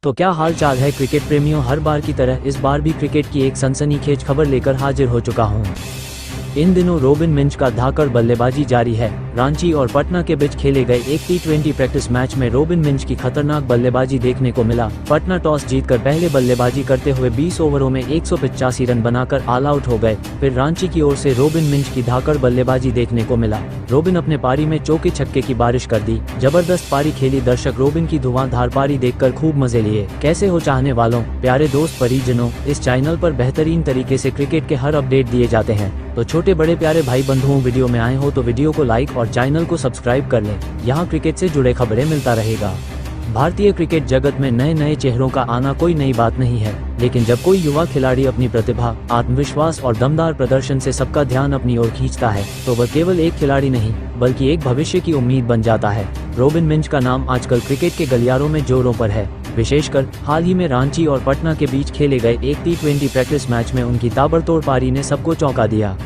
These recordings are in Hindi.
तो क्या हाल चाल है क्रिकेट प्रेमियों। हर बार की तरह इस बार भी क्रिकेट की एक सनसनीखेज खबर लेकर हाजिर हो चुका हूं। इन दिनों रोबिन मिंज का धाकड़ बल्लेबाजी जारी है। रांची और पटना के बीच खेले गए एक T20 प्रैक्टिस मैच में रोबिन मिंज की खतरनाक बल्लेबाजी देखने को मिला। पटना टॉस जीतकर पहले बल्लेबाजी करते हुए 20 ओवरों में 185 रन बनाकर ऑल आउट हो गए। फिर रांची की ओर से रोबिन मिंज की धाकड़ बल्लेबाजी देखने को मिला। रोबिन अपने पारी में चौके छक्के की बारिश कर दी। जबरदस्त पारी खेली। दर्शक रोबिन की धुआंधार पारी देखकर खूब मजे लिए। कैसे हो चाहने वालों, प्यारे दोस्त परिजनों, इस चैनल पर बेहतरीन तरीके से क्रिकेट के हर अपडेट दिए जाते हैं। तो छोटे बड़े प्यारे भाई बंधुओं, वीडियो में आए हो तो वीडियो को लाइक और चैनल को सब्सक्राइब कर लें। यहाँ क्रिकेट से जुड़े खबरें मिलता रहेगा। भारतीय क्रिकेट जगत में नए नए चेहरों का आना कोई नई बात नहीं है, लेकिन जब कोई युवा खिलाड़ी अपनी प्रतिभा, आत्मविश्वास और दमदार प्रदर्शन से सबका ध्यान अपनी ओर खींचता है तो वह केवल एक खिलाड़ी नहीं बल्कि एक भविष्य की उम्मीद बन जाता है। रोबिन मिंज का नाम आजकल क्रिकेट के गलियारों में जोरों पर है। विशेषकर हाल ही में रांची और पटना के बीच खेले गए एक T20 प्रैक्टिस मैच में उनकी ताबड़तोड़ पारी ने सबको चौंका दिया।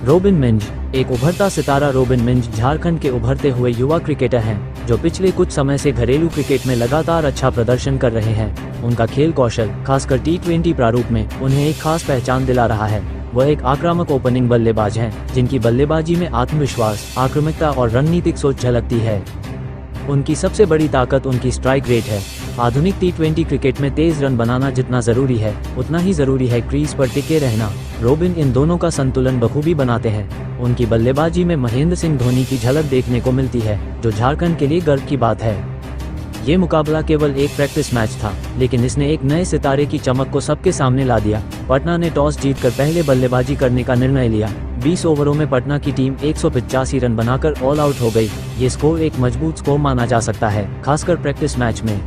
रोबिन मिंज एक उभरता सितारा। रोबिन मिंज झारखंड के उभरते हुए युवा क्रिकेटर हैं जो पिछले कुछ समय से घरेलू क्रिकेट में लगातार अच्छा प्रदर्शन कर रहे हैं। उनका खेल कौशल खासकर T20 प्रारूप में उन्हें एक खास पहचान दिला रहा है। वह एक आक्रामक ओपनिंग बल्लेबाज हैं जिनकी बल्लेबाजी में आत्मविश्वास, आक्रामकता और रणनीतिक सोच झलकती है। उनकी सबसे बड़ी ताकत उनकी स्ट्राइक रेट है। आधुनिक T20 क्रिकेट में तेज रन बनाना जितना जरूरी है उतना ही जरूरी है क्रीज पर टिके रहना। रोबिन इन दोनों का संतुलन बखूबी बनाते हैं। उनकी बल्लेबाजी में महेंद्र सिंह धोनी की झलक देखने को मिलती है, जो झारखंड के लिए गर्व की बात है। ये मुकाबला केवल एक प्रैक्टिस मैच था, लेकिन इसने एक नए सितारे की चमक को सबके सामने ला दिया। पटना ने टॉस जीतकर पहले बल्लेबाजी करने का निर्णय लिया। 20 ओवरों में पटना की टीम 185 रन बनाकर ऑल आउट हो गई। ये स्कोर एक मजबूत स्कोर माना जा सकता है, खासकर प्रैक्टिस मैच में।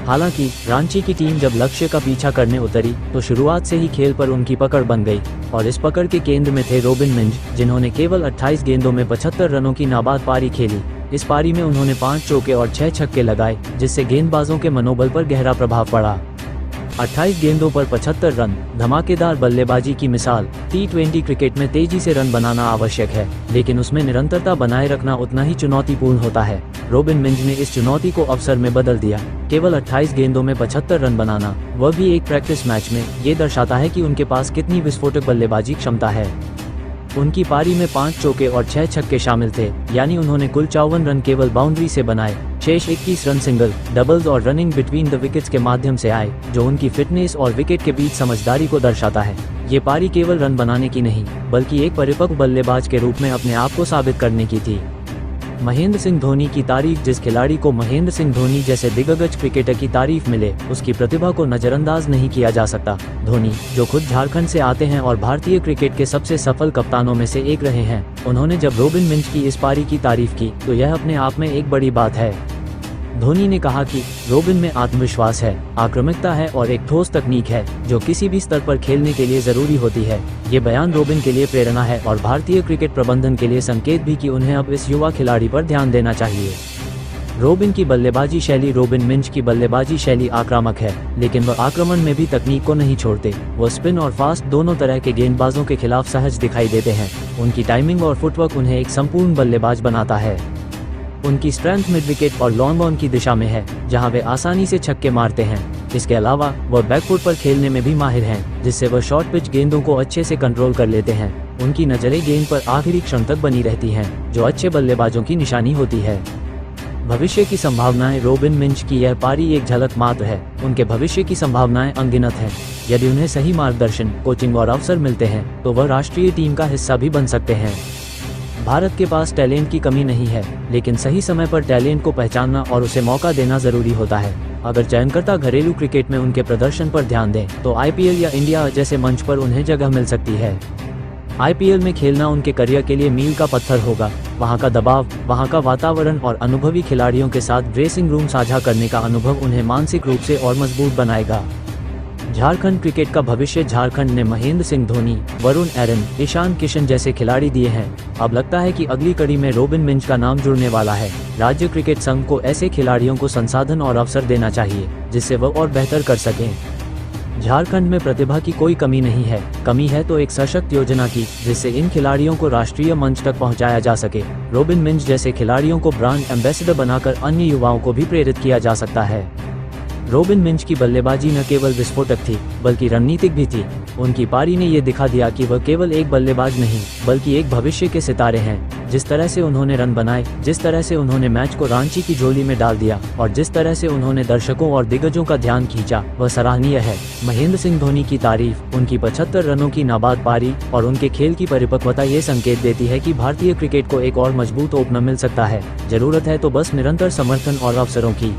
हालांकि रांची की टीम जब लक्ष्य का पीछा करने उतरी तो शुरुआत से ही खेल पर उनकी पकड़ बन गई और इस पकड़ के केंद्र में थे रोबिन मिंज, जिन्होंने केवल 28 गेंदों में 75 रनों की नाबाद पारी खेली। इस पारी में उन्होंने 5 चौके और 6 छक्के लगाए, जिससे गेंदबाजों के मनोबल पर गहरा प्रभाव पड़ा। 28 गेंदों पर 75 रन धमाकेदार बल्लेबाजी की मिसाल। T20 क्रिकेट में तेजी से रन बनाना आवश्यक है, लेकिन उसमें निरंतरता बनाए रखना उतना ही चुनौतीपूर्ण होता है। रोबिन मिंज ने इस चुनौती को अवसर में बदल दिया। केवल 28 गेंदों में 75 रन बनाना, वह भी एक प्रैक्टिस मैच में, ये दर्शाता है कि उनके पास कितनी विस्फोटक बल्लेबाजी क्षमता है। उनकी पारी में 5 चौके और 6 छक्के शामिल थे, यानी उन्होंने कुल 54 रन केवल बाउंड्री से बनाए। शेष 21 रन सिंगल, डबल्स और रनिंग बिटवीन द विकेट्स के माध्यम से आए, जो उनकी फिटनेस और विकेट के बीच समझदारी को दर्शाता है। ये पारी केवल रन बनाने की नहीं, बल्कि एक परिपक्व बल्लेबाज के रूप में अपने आप को साबित करने की थी। महेंद्र सिंह धोनी की तारीफ। जिस खिलाड़ी को महेंद्र सिंह धोनी जैसे दिग्गज क्रिकेटर की तारीफ मिले, उसकी प्रतिभा को नजरअंदाज नहीं किया जा सकता। धोनी, जो खुद झारखंड से आते हैं और भारतीय क्रिकेट के सबसे सफल कप्तानों में से एक रहे हैं, उन्होंने जब रोबिन मिंज की इस पारी की तारीफ की तो यह अपने आप में एक बड़ी बात है। धोनी ने कहा कि रोबिन में आत्मविश्वास है, आक्रामकता है और एक ठोस तकनीक है जो किसी भी स्तर पर खेलने के लिए जरूरी होती है। ये बयान रोबिन के लिए प्रेरणा है और भारतीय क्रिकेट प्रबंधन के लिए संकेत भी कि उन्हें अब इस युवा खिलाड़ी पर ध्यान देना चाहिए। रोबिन की बल्लेबाजी शैली। रोबिन मिंज की बल्लेबाजी शैली आक्रामक है, लेकिन वह आक्रमण में भी तकनीक को नहीं छोड़ते। वो स्पिन और फास्ट दोनों तरह के गेंदबाजों के खिलाफ सहज दिखाई देते हैं। उनकी टाइमिंग और फुटवर्क उन्हें एक संपूर्ण बल्लेबाज बनाता है। उनकी स्ट्रेंथ मिड विकेट और लॉन्ग ऑन की दिशा में है, जहां वे आसानी से छक्के मारते हैं। इसके अलावा वह बैकफुट पर खेलने में भी माहिर हैं, जिससे वह शॉर्ट पिच गेंदों को अच्छे से कंट्रोल कर लेते हैं। उनकी नजरें गेंद पर आखिरी क्षण तक बनी रहती हैं, जो अच्छे बल्लेबाजों की निशानी होती है। भविष्य की संभावनाएं। रोबिन मिंज की यह पारी एक झलक मात्र है। उनके भविष्य की संभावनाएं अनगिनत हैं। यदि उन्हें सही मार्गदर्शन, कोचिंग और अवसर मिलते हैं तो वह राष्ट्रीय टीम का हिस्सा भी बन सकते हैं। भारत के पास टैलेंट की कमी नहीं है, लेकिन सही समय पर टैलेंट को पहचानना और उसे मौका देना जरूरी होता है। अगर चयनकर्ता घरेलू क्रिकेट में उनके प्रदर्शन पर ध्यान दें तो IPL या इंडिया जैसे मंच पर उन्हें जगह मिल सकती है। IPL में खेलना उनके करियर के लिए मील का पत्थर होगा। वहां का दबाव, वहां का वातावरण और अनुभवी खिलाड़ियों के साथ ड्रेसिंग रूम साझा करने का अनुभव उन्हें मानसिक रूप से और मजबूत बनाएगा। झारखंड क्रिकेट का भविष्य। झारखंड ने महेंद्र सिंह धोनी, वरुण एरन, ईशान किशन जैसे खिलाड़ी दिए हैं। अब लगता है कि अगली कड़ी में रोबिन मिंज का नाम जुड़ने वाला है। राज्य क्रिकेट संघ को ऐसे खिलाड़ियों को संसाधन और अवसर देना चाहिए जिससे वह और बेहतर कर सकें। झारखंड में प्रतिभा की कोई कमी नहीं है, कमी है तो एक सशक्त योजना की, जिससे इन खिलाड़ियों को राष्ट्रीय मंच तक पहुंचाया जा सके। रोबिन मिंज जैसे खिलाड़ियों को ब्रांड एम्बेसडर बनाकर अन्य युवाओं को भी प्रेरित किया जा सकता है। रॉबिन मिंच की बल्लेबाजी न केवल विस्फोटक थी बल्कि रणनीतिक भी थी। उनकी पारी ने ये दिखा दिया कि वह केवल एक बल्लेबाज नहीं बल्कि एक भविष्य के सितारे हैं। जिस तरह से उन्होंने रन बनाए, जिस तरह से उन्होंने मैच को रांची की झोली में डाल दिया और जिस तरह से उन्होंने दर्शकों और दिग्गजों का ध्यान खींचा, वह सराहनीय है। महेंद्र सिंह धोनी की तारीफ, उनकी 75 रनों की नाबाद पारी और उनके खेल की परिपक्वता ये संकेत देती है कि भारतीय क्रिकेट को एक और मजबूत ओपनर मिल सकता है। जरूरत है तो बस निरंतर समर्थन और अवसरों की।